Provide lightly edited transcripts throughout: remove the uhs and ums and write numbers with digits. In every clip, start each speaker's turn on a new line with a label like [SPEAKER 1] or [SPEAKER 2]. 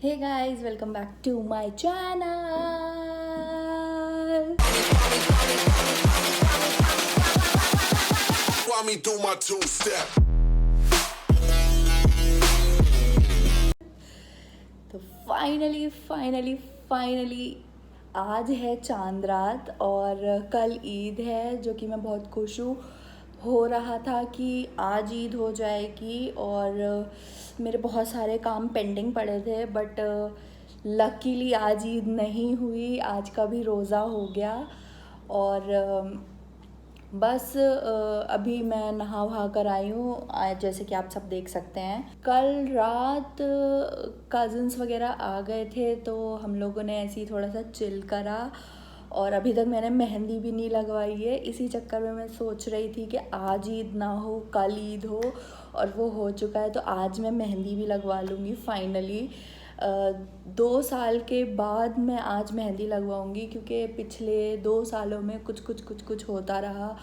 [SPEAKER 1] Hey guys, welcome back to my channel.
[SPEAKER 2] While me do my two-step.
[SPEAKER 1] तो finally आज है चांद रात और कल ईद है, जो कि मैं बहुत खुश हूँ। हो रहा था कि आज ईद हो जाएगी और मेरे बहुत सारे काम पेंडिंग पड़े थे, बट लकीली आज ईद नहीं हुई। आज का भी रोज़ा हो गया और बस अभी मैं नहा वहा कर आई हूँ। जैसे कि आप सब देख सकते हैं, कल रात कज़न्स वगैरह आ गए थे तो हम लोगों ने ऐसे ही थोड़ा सा चिल करा। और अभी तक मैंने मेहंदी भी नहीं लगवाई है। इसी चक्कर में मैं सोच रही थी कि आज ईद ना हो, कल ईद हो, और वो हो चुका है तो आज मैं मेहंदी भी लगवा लूँगी फाइनली। 2 साल के बाद मैं आज मेहंदी लगवाऊंगी, क्योंकि पिछले 2 सालों में कुछ होता रहा,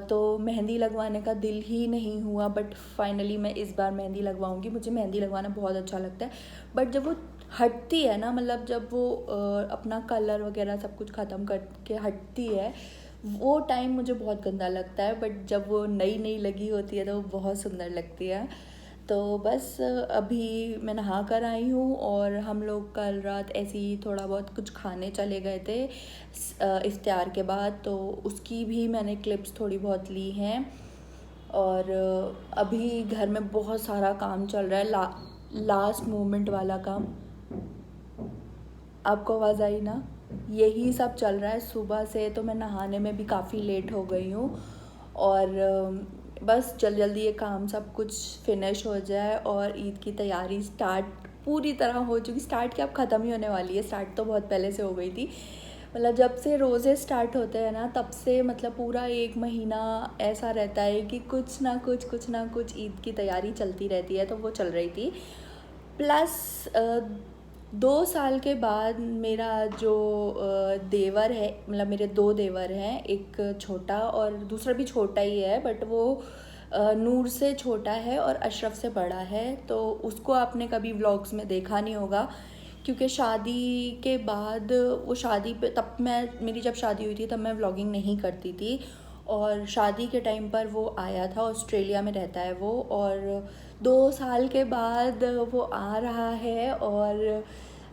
[SPEAKER 1] तो मेहंदी लगवाने का दिल ही नहीं हुआ। बट फाइनली मैं इस बार मेहंदी लगवाऊंगी। मुझे मेहंदी लगवाना बहुत अच्छा लगता है, बट जब वो हटती है ना, मतलब जब वो अपना कलर वगैरह सब कुछ ख़त्म करके हटती है, वो टाइम मुझे बहुत गंदा लगता है। बट जब वो नई नई लगी होती है तो वो बहुत सुंदर लगती है। तो बस अभी मैं नहा कर आई हूँ और हम लोग कल रात ऐसे ही थोड़ा बहुत कुछ खाने चले गए थे इफ्तार के बाद, तो उसकी भी मैंने क्लिप्स थोड़ी बहुत ली हैं। और अभी घर में बहुत सारा काम चल रहा है, लास्ट मोमेंट वाला काम। आपको आवाज़ आई ना? यही सब चल रहा है सुबह से। तो मैं नहाने में भी काफ़ी लेट हो गई हूँ और बस जल्दी ये काम सब कुछ फिनिश हो जाए और ईद की तैयारी स्टार्ट पूरी तरह हो चुकी। स्टार्ट क्या, अब ख़त्म ही होने वाली है। स्टार्ट तो बहुत पहले से हो गई थी। मतलब जब से रोज़े स्टार्ट होते हैं ना, तब से मतलब पूरा 1 महीना ऐसा रहता है कि कुछ ना कुछ ईद की तैयारी चलती रहती है। तो वो चल रही थी। प्लस 2 साल के बाद मेरा जो देवर है, मतलब मेरे 2 देवर हैं, एक छोटा और दूसरा भी छोटा ही है, बट वो नूर से छोटा है और अशरफ से बड़ा है। तो उसको आपने कभी व्लॉग्स में देखा नहीं होगा, क्योंकि शादी के बाद वो शादी पे, तब मेरी जब शादी हुई थी तब मैं व्लॉगिंग नहीं करती थी, और शादी के टाइम पर वो आया था। ऑस्ट्रेलिया में रहता है वो, और 2 साल के बाद वो आ रहा है और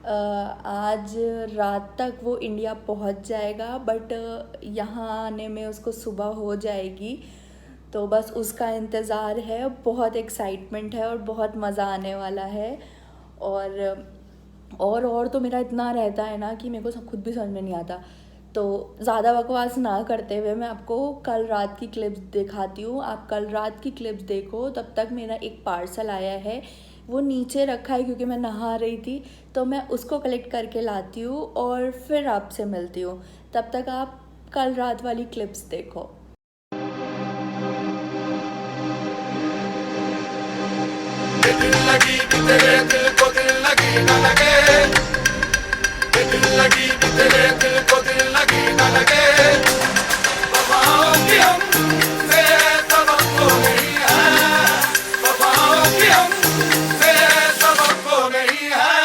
[SPEAKER 1] आज रात तक वो इंडिया पहुंच जाएगा। बट यहाँ आने में उसको सुबह हो जाएगी, तो बस उसका इंतज़ार है। बहुत एक्साइटमेंट है और बहुत मज़ा आने वाला है। और तो मेरा इतना रहता है ना कि मेरे को सब खुद भी समझ में नहीं आता। तो ज़्यादा बकवास ना करते हुए मैं आपको कल रात की क्लिप्स दिखाती हूँ। आप कल रात की क्लिप्स देखो। तब तक मेरा एक पार्सल आया है, वो नीचे रखा है क्योंकि मैं नहा रही थी, तो मैं उसको कलेक्ट करके लाती हूँ और फिर आपसे मिलती हूँ। तब तक आप कल रात वाली क्लिप्स देखो।
[SPEAKER 2] दिल लगी कि तेरे दिल को दिल लगी न लगे। दिल लगी कि तेरे दिल को दिल लगी न लगे। वफाओं की हमसे तवक्को नहीं है। वफाओं की हमसे तवक्को नहीं है।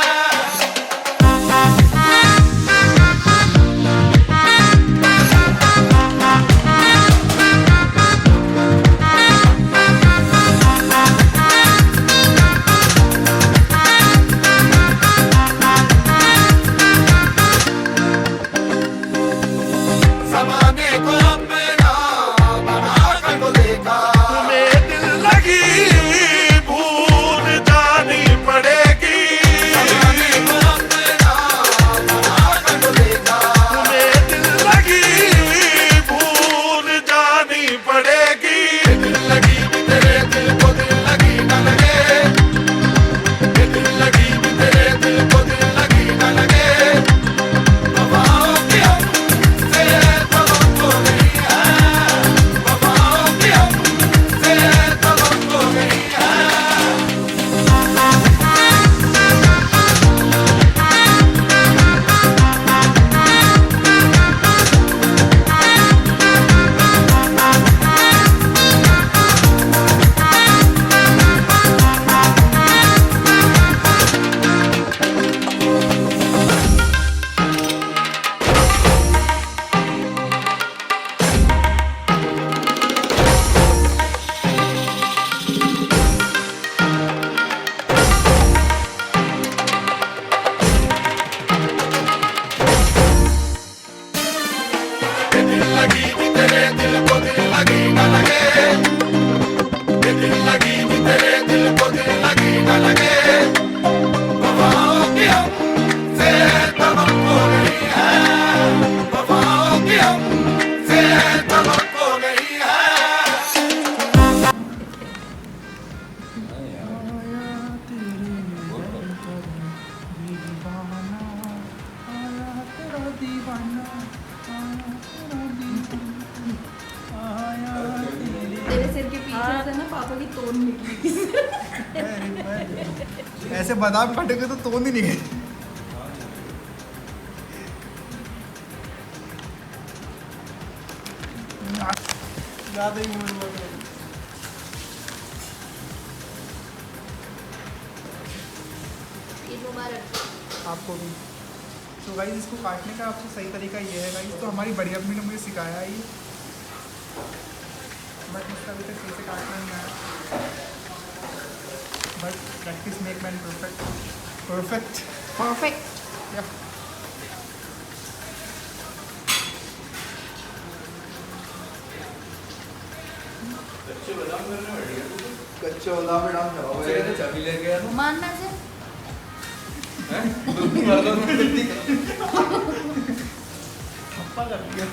[SPEAKER 1] तेरे सिर के पीछे से ना पापा की तोन निकली।
[SPEAKER 3] ऐसे बादाम काटेंगे तो तोड़ ही नहीं गई। ज़्यादा ही मूड हुआ मेरा।
[SPEAKER 1] ईद मुबारक
[SPEAKER 3] आपको भी। तो गाइस इसको काटने का आपसे सही तरीका ये है गाइस, तो हमारी बड़ी अम्मी ने मुझे सिखाया ही, बट मुझे अभी तक सही से काटना नहीं आया। But practice make man perfect. Perfect
[SPEAKER 1] perfect.
[SPEAKER 3] या
[SPEAKER 4] कच्चे बादाम में डाल दो। चाबी ले गया था।
[SPEAKER 1] मानना से
[SPEAKER 3] ठप्पा कर दिया।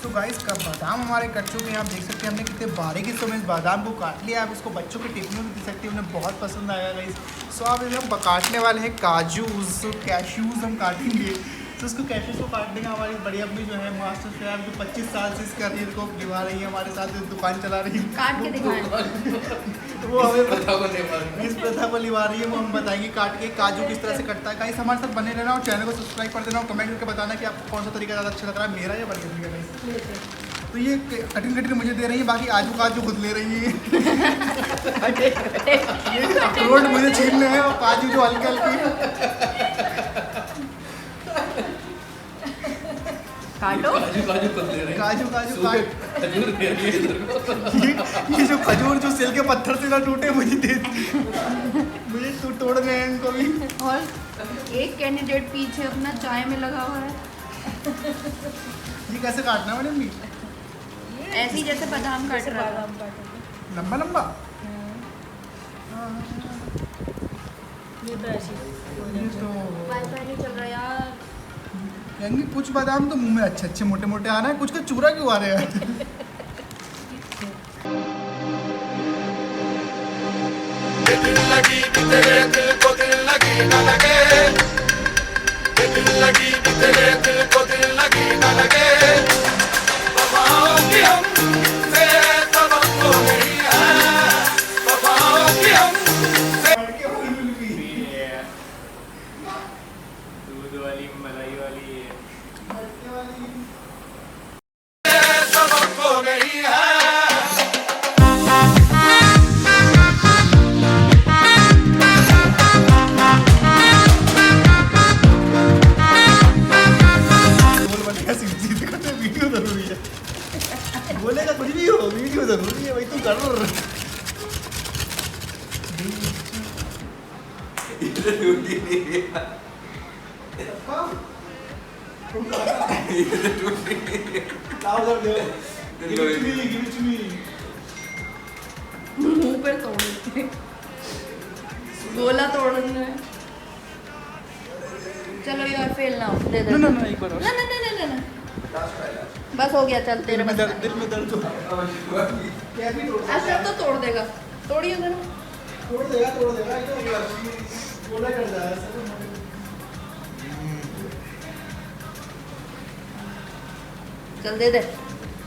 [SPEAKER 3] तो गाइस का बादाम हमारे कट चुके हैं, आप देख सकते हैं हमने कितने बारीकी से इस बादाम को काट लिया। आप इसको बच्चों के टिफिन में भी दे सकते हैं, उन्हें बहुत पसंद आएगा गाइस। सो आप इसे हम काटने वाले हैं काजूज, तो कैश्यूज हम काटेंगे। तो उसको कैश्यूज को काटने का हमारी बड़ी अम्मी जो है मास्टर शेफ, जो 25 साल से इस करियर को निभा रही है, हमारे साथ जो दुकान चला रही है,
[SPEAKER 1] काट के दिखाएं।
[SPEAKER 3] वो हमें इस प्रथा को निभा रही है। वो हम बताएंगे काट के काजू किस तरह से कटता है। गाइस हमारे साथ बने रहना और चैनल को सब्सक्राइब कर देना और कमेंट करके बताना कि आपको कौन सा तरीका ज़्यादा अच्छा लग रहा है, मेरा या बड़ी अम्मी का। गाइस तो ये कटिंग कटिंग मुझे दे रही है, बाकी आजू काजू खुद ले रही है। ये अखरोट मुझे छीनने हैं और काजू जो हल्के हल्के।
[SPEAKER 1] काटो।
[SPEAKER 4] काजू खुद ले रहे हैं।
[SPEAKER 3] काजू काजू काट।
[SPEAKER 4] खजूर दे रही है इधर को।
[SPEAKER 3] ये जो खजूर जो सिल के पत्थर से ना टूटे मुझे दे, मुझे तोड़ने हैं इनको भी।
[SPEAKER 1] और एक कैंडिडेट पीछे अपना चाय में लगा हुआ है।
[SPEAKER 3] ये कैसे काटना है मैडम?
[SPEAKER 1] ऐसे ही जैसे बादाम काट रहा है।
[SPEAKER 3] लंबा लंबा।
[SPEAKER 5] ये तो ऐसी
[SPEAKER 3] ये तो
[SPEAKER 1] वाईफाई नहीं चल रहा यार।
[SPEAKER 3] कहेंगे कुछ बादाम तो मुंह में अच्छे अच्छे मोटे मोटे आ रहे हैं, कुछ का चूरा क्यों आ रहे हैं?
[SPEAKER 2] दिल लगी कि तेरे दिल को दिल लगी न लगे, दिल लगी कि तेरे दिल को दिल लगी न लगे। वफाओं की हमसे तवक्को नहीं है, वफाओं की हमसे
[SPEAKER 4] दूध वाली मलाई वाली
[SPEAKER 2] तवक्को नहीं है।
[SPEAKER 3] वीडियो जरूरी है, बोलेगा कुछ भी हो, वीडियो जरूरी है भाई। तू कर
[SPEAKER 1] मुंह पे तोड़ गोला तोड़ना है। चलो यार फेल ना हो, दे दे।
[SPEAKER 3] ना एक बार और।
[SPEAKER 1] ना बस हो गया, चल तेरे
[SPEAKER 3] दिल में
[SPEAKER 1] बस
[SPEAKER 3] दर्द,
[SPEAKER 1] का
[SPEAKER 3] दिल में दर्द कैसे तोड़
[SPEAKER 1] नहीं। अच्छा तो तोड़ देगा, तोड़िए जरा।
[SPEAKER 3] तोड़ देगा ये तो बोला कर जाए।
[SPEAKER 1] चल दे दे,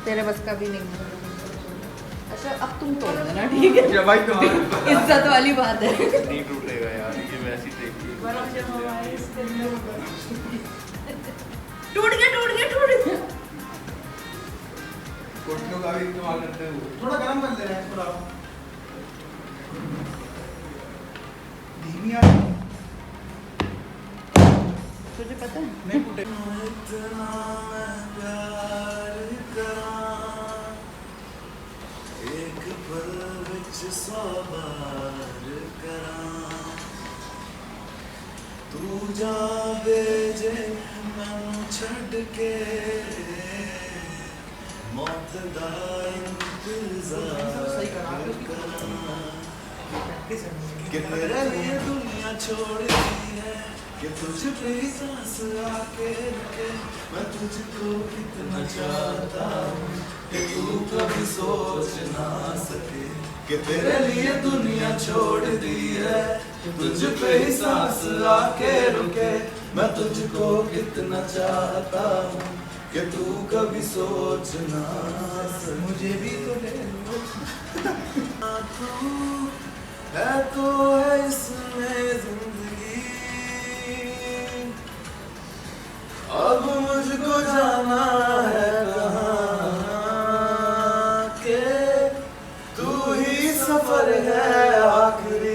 [SPEAKER 1] तेरे बस का भी नहीं है। अच्छा अब तुम तोड़ देना, ठीक है?
[SPEAKER 4] भाई तुम्हारे
[SPEAKER 1] इज्जत वाली बात है।
[SPEAKER 4] नहीं टूटेगा यार, ये वैसी देखिए।
[SPEAKER 1] टूट गया।
[SPEAKER 4] कोटियों का भी इस्तेमाल करते हो।
[SPEAKER 3] थोड़ा गरम कर ले रहे हैं थोड़ा। धीमी आ रही है।
[SPEAKER 1] तुझे पता है?
[SPEAKER 3] नहीं टूटे।
[SPEAKER 2] एक पल विच सवार करा, तू जावे जे मैनू छड़ के, मौत दा इंतजार करा। कि तेरे लिए दुनिया छोड़ दी है, कि तुझ पे ही सांस आके रुके। मैं तुझको कितना चाहता हूँ कि तू कभी सोच ना सके। कि तेरे लिए दुनिया छोड़ दी है, तुझ पे ही सांस आके रुके। मैं तुझको कितना चाहता हूँ कि तू कभी सोचना,
[SPEAKER 3] मुझे भी तो ले लो।
[SPEAKER 2] तू है तो है इसमें जिंदगी। अब मुझको जाना है कहाँ के तू ही सफर है आखिरी।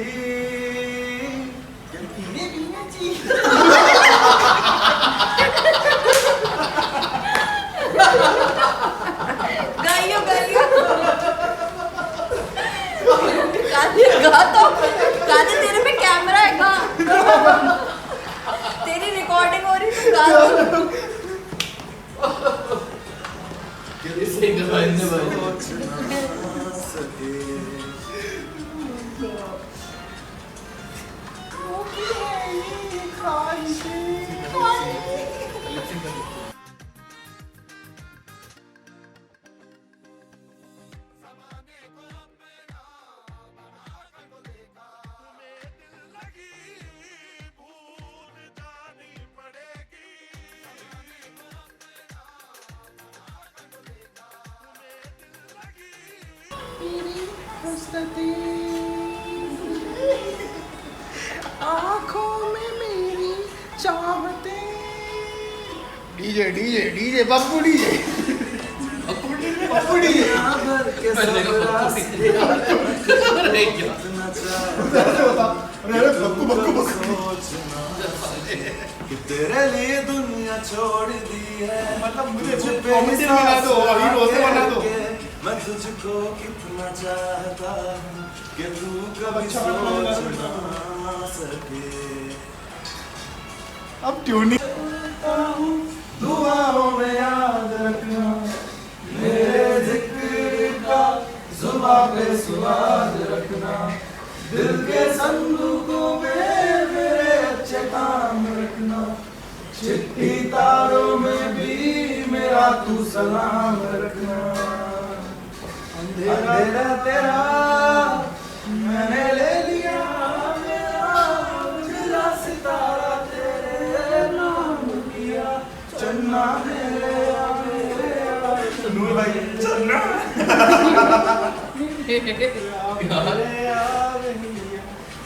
[SPEAKER 1] गाइयो गाइयो कादे तेरे पे कैमरा है का? तेरी रिकॉर्डिंग हो रही तो गा दो।
[SPEAKER 3] आँखों में मेरी चाहते। DJ DJ DJ Bappu DJ Bappu DJ.
[SPEAKER 2] कि तेरे लिए दुनिया छोड़ दी है,
[SPEAKER 3] मतलब मुझे
[SPEAKER 2] तुझ पे
[SPEAKER 3] कॉमेडी बना दो, अभी रोते बना दो।
[SPEAKER 2] मैं तुझको कितना चाहता हूँ कि तू कभी
[SPEAKER 3] अच्छा
[SPEAKER 2] सोच
[SPEAKER 3] बना
[SPEAKER 2] ना सके।
[SPEAKER 3] अब ट्यूनिंग
[SPEAKER 2] दुआओं में याद रखना मेरे जिक्र का, जुबां पे स्वाद रखना, दिल के संदूकों में मेरे अच्छे काम रखना, चिट्ठी तारों में भी मेरा तू सलाम रखना। अंधेरा तेरा मैंने ले लिया मेरा, उजला सितारा तेरे नाम किया, चन्ना मेरे
[SPEAKER 3] नूर भाई चलना।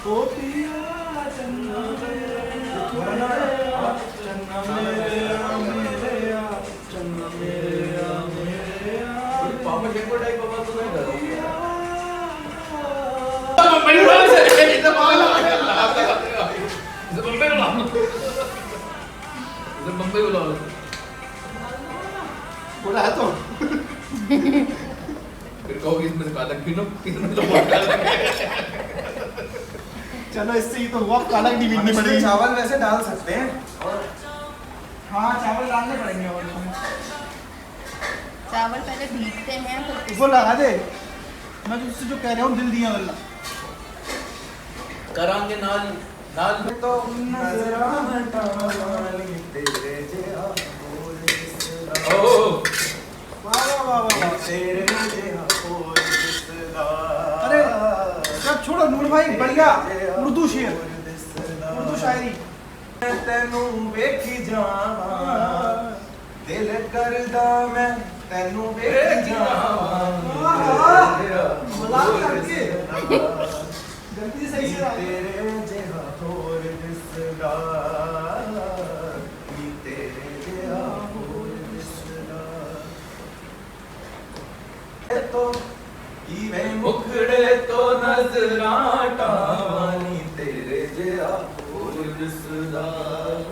[SPEAKER 2] ओ पिया चन्ना मेरा, चन्ना मेरा मेरा, चन्ना मेरा मेरा। पापा देखो टाइप पापा तो नहीं कर
[SPEAKER 4] बम्बई बुला
[SPEAKER 3] बोला है तो
[SPEAKER 4] फिर कहोगे इसमें से काला क्यों तो
[SPEAKER 3] चलो इससे ही तो हुआ, काला की बीतनी
[SPEAKER 2] इसमें
[SPEAKER 3] पड़ेगी।
[SPEAKER 2] चावल वैसे डाल सकते हैं।
[SPEAKER 3] हाँ चावल डालने पड़ेंगे और
[SPEAKER 1] चावल पहले भीगते हैं फिर
[SPEAKER 3] वो लगा दे। मैं तुझसे जो कह रहा हूँ दिल दिया वाला
[SPEAKER 4] करांगे नाल नाल
[SPEAKER 2] तो नजरा हटावानी तेरे जिया कोई रिश्तेदार।
[SPEAKER 4] ओ
[SPEAKER 3] वाह वाह वाह वाह।
[SPEAKER 2] तेरे जिया कोई रिश्तेदार।
[SPEAKER 3] अरे सब छोड़ो नूर भाई, बढ़िया उर्दू शेर, उर्दू शायरी।
[SPEAKER 2] तेनू वेखी जावां, दिल करदा मैं तेनू वेखी जावां।
[SPEAKER 3] मजाक करके जल्दी सही से
[SPEAKER 2] तेरे जिहा होर रिश्तेदार, नी तेरे जिहा होर रिश्तेदार। तो इवें मुखड़े तो नजरां टावानी तेरे जिहा होर रिश्तेदार,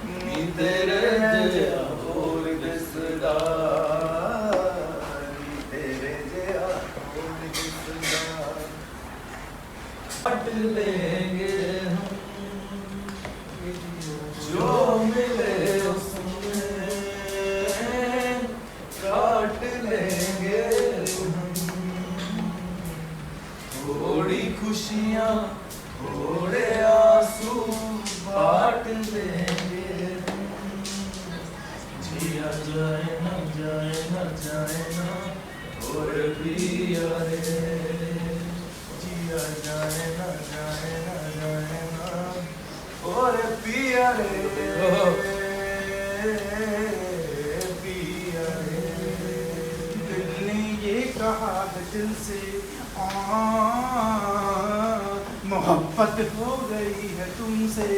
[SPEAKER 2] नी तेरे जिहा होर रिश्तेदार, नी तेरे जिहा होर रिश्तेदार। काट लेंगे हम जो मिले उसमें, काट लेंगे हम थोड़ी खुशियाँ थोड़े आंसू बांट लेंगे हम। जिया जाए ना जाए ना जाए ना
[SPEAKER 3] और पिया रे जिया जाए ना जाए ना जाए ना और पिया रे पिया रे दिल ने ये कहा है दिल से मोहब्बत हो गई है तुमसे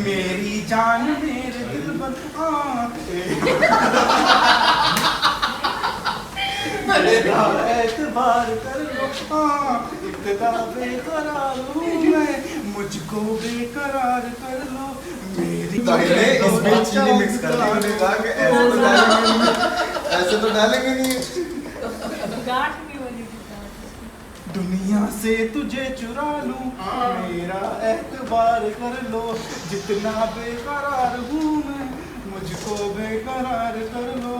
[SPEAKER 3] मेरी जान मेरे दिल पर मेरा एतबार कर लो इतना बेकरार हूँ मैं मुझको बेकरार कर लो मेरी
[SPEAKER 4] इसमें चीनी मिक्स कर दी उन्होंने कहा कि ऐसे तो डालेंगे नहीं
[SPEAKER 5] गांठ भी बनी थी गांठ।
[SPEAKER 3] दुनिया से तुझे चुरा लूं मेरा एतबार कर लो जितना बेकरार हूँ मैं मुझको बेकरार कर लो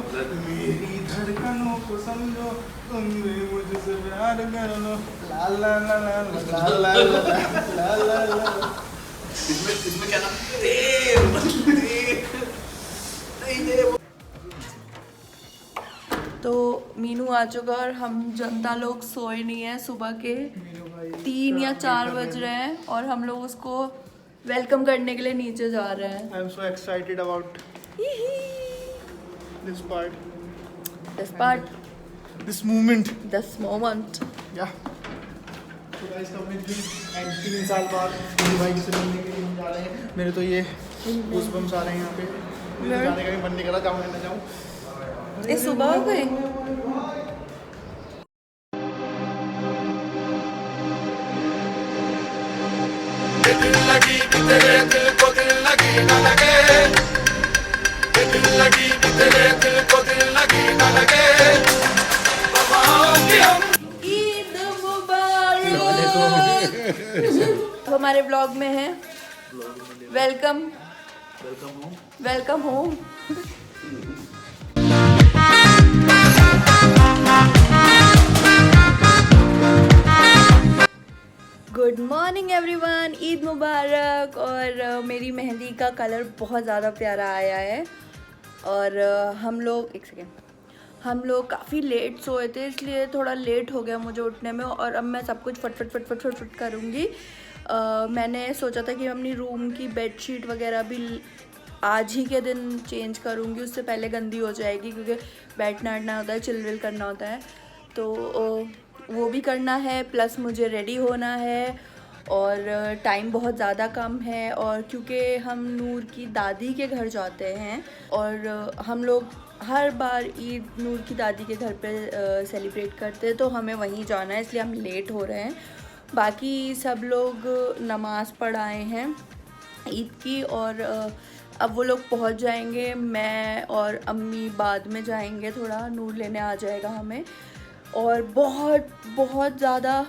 [SPEAKER 3] मेरी धड़कनों को समझो तुम भी मुझसे प्यार कर लो ला ला ला ला ला ला ला ला ला
[SPEAKER 4] इसमें क्या नाम तेल
[SPEAKER 1] तो मीनू आ चुका और हम जनता लोग सोए नहीं है। सुबह के 3 या 4 बज रहे हैं और हम लोग उसको वेलकम करने के लिए नीचे जा रहे हैं।
[SPEAKER 3] I am so excited about this part this movement
[SPEAKER 1] this moment.
[SPEAKER 3] या तो गाइस कंप्लीटली एंड 3 साल बाद मेरे भाई से मिलने के लिए हम जा रहे हैं। मेरे तो ये गूज़बम्स आ रहे हैं यहाँ पे मुझे तो जाने का भी मन नहीं कर रहा जाऊँ या ना जाऊँ।
[SPEAKER 1] ये सुबह हो गई।
[SPEAKER 2] दिल लगी कि तेरे दिल को दिल लगी ना लगे दिल लगी कि तेरे दिल को दिल लगी ना लगे वफाओं की हम
[SPEAKER 1] ईद मुबारक। हमारे ब्लॉग में है welcome home. Good morning everyone, Eid मुबारक। और मेरी मेहंदी का कलर बहुत ज़्यादा प्यारा आया है। और हम लोग काफ़ी लेट सोए थे इसलिए थोड़ा लेट हो गया मुझे उठने में। और अब मैं सब कुछ फट करूँगी। मैंने सोचा था कि अपनी रूम की बेडशीट वगैरह भी आज ही के दिन चेंज करूँगी, उससे पहले गंदी हो जाएगी क्योंकि बैठना उठना होता है, चिलविल करना होता है, तो वो भी करना है। प्लस मुझे रेडी होना है और टाइम बहुत ज़्यादा कम है। और क्योंकि हम नूर की दादी के घर जाते हैं और हम लोग हर बार ईद नूर की दादी के घर पे सेलिब्रेट करते हैं, तो हमें वहीं जाना है, इसलिए हम लेट हो रहे हैं। बाकी सब लोग नमाज़ पढ़ आए हैं ईद की और अब वो लोग पहुंच जाएंगे। मैं और अम्मी बाद में जाएंगे, थोड़ा नूर लेने आ जाएगा हमें। और बहुत ज़्यादा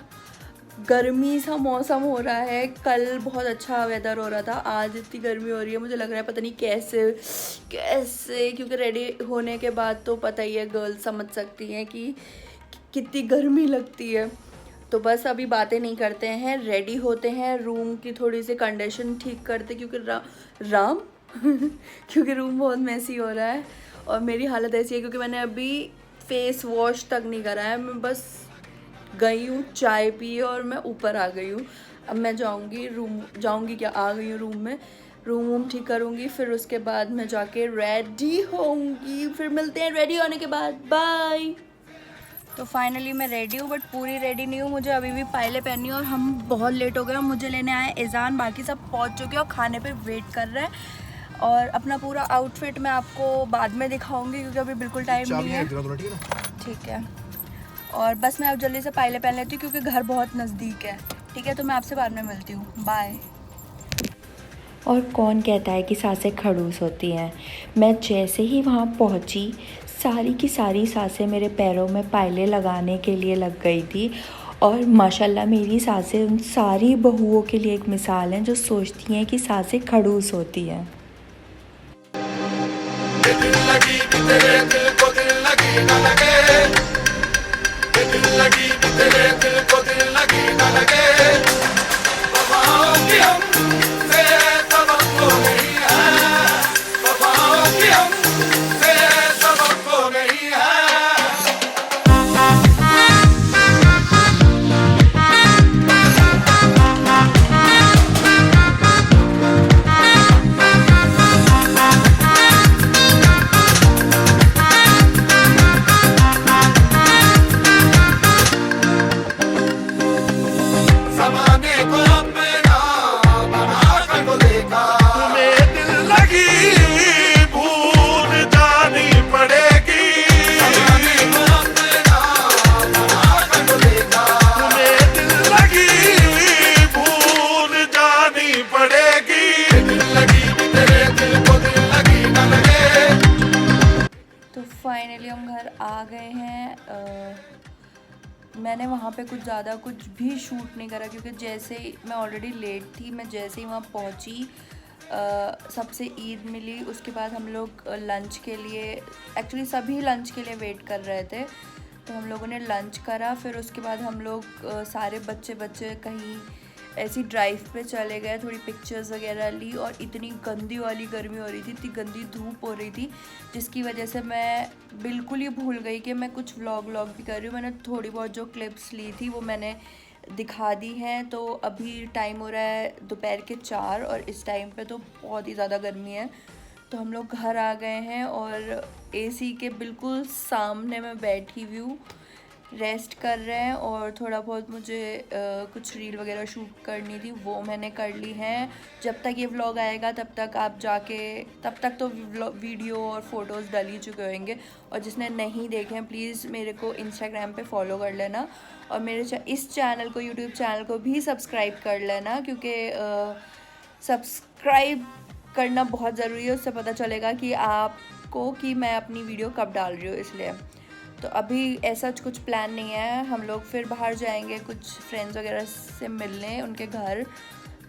[SPEAKER 1] गर्मी सा मौसम हो रहा है। कल बहुत अच्छा वेदर हो रहा था, आज इतनी गर्मी हो रही है, मुझे लग रहा है पता नहीं कैसे क्योंकि रेडी होने के बाद तो पता ही है, गर्ल्स समझ सकती हैं कि कितनी गर्मी लगती है। तो बस अभी बातें नहीं करते हैं, रेडी होते हैं, रूम की थोड़ी सी कंडीशन ठीक करते क्योंकि क्योंकि रूम बहुत मैसी हो रहा है। और मेरी हालत ऐसी है क्योंकि मैंने अभी फेस वॉश तक नहीं करा है, मैं बस गई हूँ, चाय पी और मैं ऊपर आ गई हूँ। अब मैं आ गई हूँ रूम में, रूम ठीक करूँगी, फिर उसके बाद मैं जाके रेडी होंगी। फिर मिलते हैं रेडी होने के बाद, बाय। तो फाइनली मैं रेडी हूँ, बट पूरी रेडी नहीं हूँ, मुझे अभी भी पायलें पहननी है और हम बहुत लेट हो गए। मुझे लेने आए इज़ान, बाकी सब पहुँच चुके हैं और खाने पे वेट कर रहे हैं। और अपना पूरा आउटफिट मैं आपको बाद में दिखाऊंगी क्योंकि अभी बिल्कुल टाइम नहीं है। ठीक है, और बस मैं अब जल्दी से पायलें पहन लेती हूँ क्योंकि घर बहुत नज़दीक है। ठीक है, तो मैं आपसे बाद में मिलती हूँ, बाय।
[SPEAKER 6] और कौन कहता है कि सांसें खड़ूस होती हैं। मैं जैसे ही वहाँ पहुँची, सारी की सारी सांसें मेरे पैरों में पायलें लगाने के लिए लग गई थी। और माशाल्लाह मेरी सांसें उन सारी बहुओं के लिए एक मिसाल हैं जो सोचती हैं कि सांसें खड़ूस होती हैं।
[SPEAKER 2] दिल लगी कि तेरे दिल को दिल लगी ना लगे दिल लगी कि तेरे दिल को दिल लगी ना लगे वफाओं की हमसे तवक्को नहीं है वफाओं की हमसे तवक्को नहीं
[SPEAKER 1] मैंने वहाँ पे कुछ ज़्यादा कुछ भी शूट नहीं करा क्योंकि जैसे मैं ऑलरेडी लेट थी। मैं जैसे ही वहाँ पहुँची सबसे ईद मिली। उसके बाद हम लोग लंच के लिए, एक्चुअली सभी लंच के लिए वेट कर रहे थे, तो हम लोगों ने लंच करा। फिर उसके बाद हम लोग सारे बच्चे कहीं ऐसी ड्राइव पे चले गए, थोड़ी पिक्चर्स वगैरह ली। और इतनी गंदी वाली गर्मी हो रही थी, इतनी गंदी धूप हो रही थी, जिसकी वजह से मैं बिल्कुल ही भूल गई कि मैं कुछ व्लॉग भी कर रही हूँ। मैंने थोड़ी बहुत जो क्लिप्स ली थी वो मैंने दिखा दी हैं। तो अभी टाइम हो रहा है दोपहर के 4 और इस टाइम पे तो बहुत ही ज़्यादा गर्मी है। तो हम लोग घर आ गए हैं और एसी के बिल्कुल सामने मैं बैठी हुई हूँ, रेस्ट कर रहे हैं। और थोड़ा बहुत मुझे कुछ रील वगैरह शूट करनी थी, वो मैंने कर ली हैं। जब तक ये व्लॉग आएगा तब तक आप जाके, तब तक तो वीडियो और फोटोज़ डल ही चुके होंगे। और जिसने नहीं देखे हैं प्लीज़ मेरे को इंस्टाग्राम पे फॉलो कर लेना, और मेरे इस चैनल को, यूट्यूब चैनल को भी सब्सक्राइब कर लेना, क्योंकि सब्सक्राइब करना बहुत ज़रूरी है। उससे पता चलेगा कि आपको कि मैं अपनी वीडियो कब डाल रही हूँ। इसलिए तो अभी ऐसा कुछ प्लान नहीं है। हम लोग फिर बाहर जाएंगे कुछ फ्रेंड्स वगैरह से मिलने उनके घर,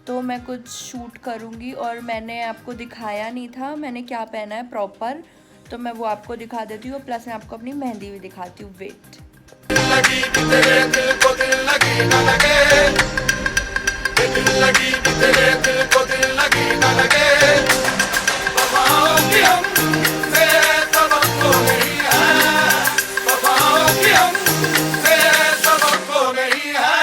[SPEAKER 1] तो मैं कुछ शूट करूँगी। और मैंने आपको दिखाया नहीं था मैंने क्या पहना है प्रॉपर, तो मैं वो आपको दिखा देती हूँ। प्लस मैं आपको अपनी मेहंदी भी दिखाती हूँ। वेट,
[SPEAKER 2] लगी भी तेरे दिल को दिल लगी न लगे, दिल लगी भी तेरे दिल को दिल लगी न लगे, वफाओं की हमसे सबक तो नहीं है, वफाओं की हमसे सबक तो नहीं है।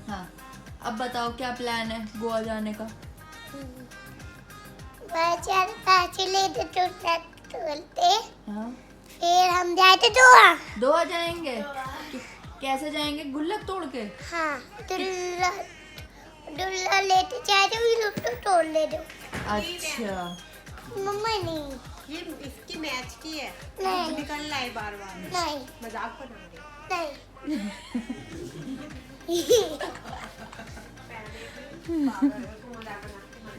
[SPEAKER 1] हाँ अब बताओ क्या प्लान है गोवा जाने का? हाँ
[SPEAKER 7] फिर हम जाए थे गोवा
[SPEAKER 1] जाएंगे। कैसे जाएंगे? गुल्लक तोड़ के?
[SPEAKER 7] हाँ दुल्ला दुल्ला लेते जाए थे, फिर उसको तोड़ ले दो।
[SPEAKER 1] अच्छा
[SPEAKER 7] मम्मा नहीं
[SPEAKER 5] ये इसकी मैच की है,
[SPEAKER 7] नहीं
[SPEAKER 5] निकलना है बार बार,
[SPEAKER 7] नहीं
[SPEAKER 5] मजाक बना रहे।
[SPEAKER 7] नहीं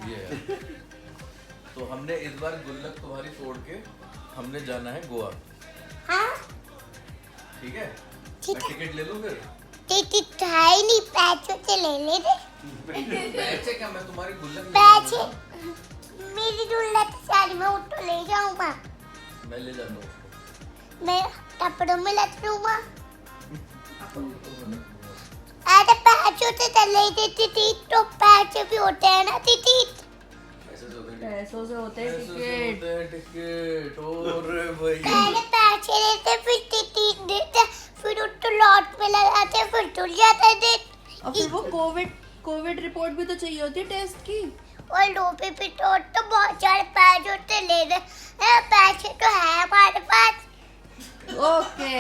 [SPEAKER 4] ये है। तो हमने इस बार गुल्लक तुम्हारी तोड़ के हमने जाना है गोवा,
[SPEAKER 7] हाँ
[SPEAKER 4] ठीक है?
[SPEAKER 7] ठीक
[SPEAKER 4] मैं
[SPEAKER 7] है।
[SPEAKER 4] टिकट ले लूं फिर?
[SPEAKER 7] टिकट है ही नहीं, पैसे से ले ले दे।
[SPEAKER 4] पैसे क्या, मैं तुम्हारी गुल्लक ले
[SPEAKER 7] पैसे
[SPEAKER 4] लूंगा।
[SPEAKER 7] मेरी दुल्ला की साड़ी में उठो ले जाऊंगा,
[SPEAKER 4] मैं ले जाता हूँ उसको।
[SPEAKER 7] मैं कपड़ों में लग लूंगा। अरे पैसों से चले देती थी, तो पैसे भी होते हैं ना दीदी।
[SPEAKER 1] पैसों से होते हैं
[SPEAKER 4] पैसे से
[SPEAKER 1] टिकट।
[SPEAKER 4] होते हैं टिकट। और भाई
[SPEAKER 7] पहले पैसे देते, फिर टिकट देते, फिर उसको लॉट में लगाते, फिर तुल जाते थे।
[SPEAKER 1] और फिर वो कोविड रिपोर्ट भी तो चाहिए होती है टेस्ट की।
[SPEAKER 7] और लोपे पे तो बहुत सारे पैसे होते, ले दे पैसे तो है हमारे पास।
[SPEAKER 1] Okay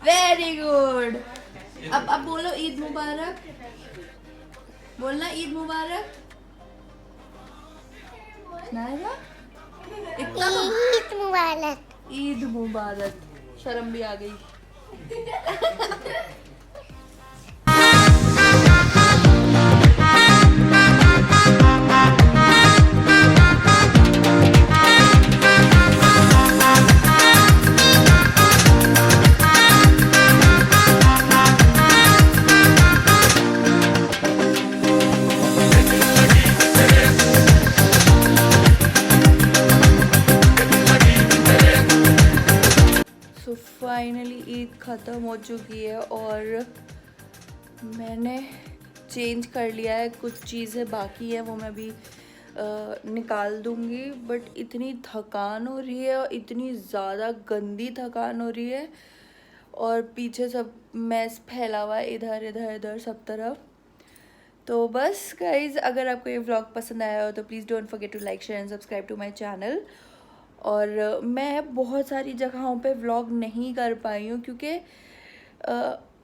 [SPEAKER 1] very good. अब बोलो ईद मुबारक, बोलना ईद मुबारक। नायरा इतना तो
[SPEAKER 7] ईद मुबारक।
[SPEAKER 1] ईद मुबारक, शर्म भी आ गई। सो फाइनली ईद ख़त्म हो चुकी है और मैंने चेंज कर लिया है। कुछ चीज़ें बाकी हैं वो मैं अभी निकाल दूँगी। बट इतनी थकान हो रही है और इतनी ज़्यादा गंदी थकान हो रही है, और पीछे सब मैस फैला हुआ है इधर इधर इधर सब तरफ। तो बस गाइज़, अगर आपको ये व्लॉग पसंद आया हो तो please don't forget to like share and subscribe to my channel. और मैं बहुत सारी जगहों पे व्लॉग नहीं कर पाई हूँ क्योंकि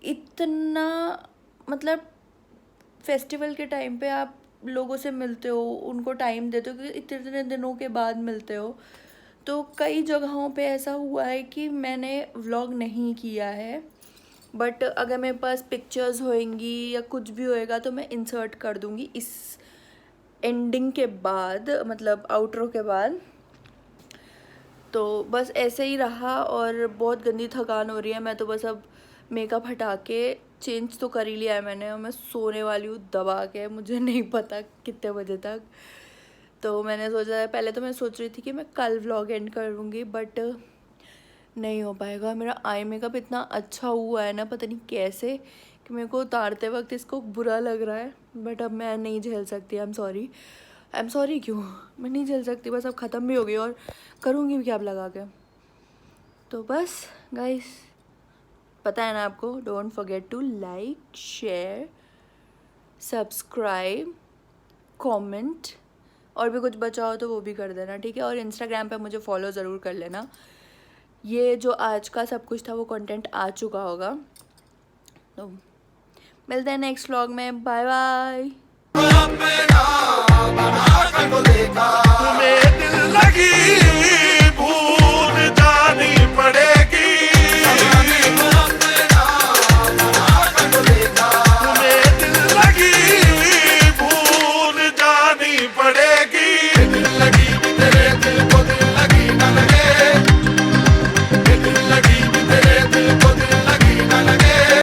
[SPEAKER 1] इतना, मतलब फेस्टिवल के टाइम पे आप लोगों से मिलते हो, उनको टाइम देते हो, क्योंकि इतने दिनों के बाद मिलते हो। तो कई जगहों पे ऐसा हुआ है कि मैंने व्लॉग नहीं किया है। बट अगर मेरे पास पिक्चर्स होएंगी या कुछ भी होएगा तो मैं इंसर्ट कर दूँगी इस एंडिंग के बाद, मतलब आउटरो के बाद। तो बस ऐसे ही रहा और बहुत गंदी थकान हो रही है। मैं तो बस अब मेकअप हटा के चेंज तो कर ही लिया है मैंने, और मैं सोने वाली हूँ दबा के। मुझे नहीं पता कितने बजे तक। तो मैंने सोचा, पहले तो मैं सोच रही थी कि मैं कल व्लॉग एंड कर लूँगी, बट नहीं हो पाएगा। मेरा आई मेकअप इतना अच्छा हुआ है ना, पता नहीं कैसे, कि मेरे को उतारते वक्त इसको बुरा लग रहा है। बट अब मैं नहीं झेल सकती। आई एम सॉरी क्यों, मैं नहीं झेल सकती। बस अब ख़त्म भी हो गई और करूँगी भी क्या अब लगा के। तो बस गाइस, पता है ना आपको, don't forget to like, share, subscribe, comment, और भी कुछ बचा हो तो वो भी कर देना, ठीक है। और इंस्टाग्राम पे मुझे फॉलो ज़रूर कर लेना। ये जो आज का सब कुछ था वो कंटेंट आ चुका होगा। तो मिलते हैं नेक्स्ट व्लॉग में। Bye bye.
[SPEAKER 2] तुम्हें दिल लगी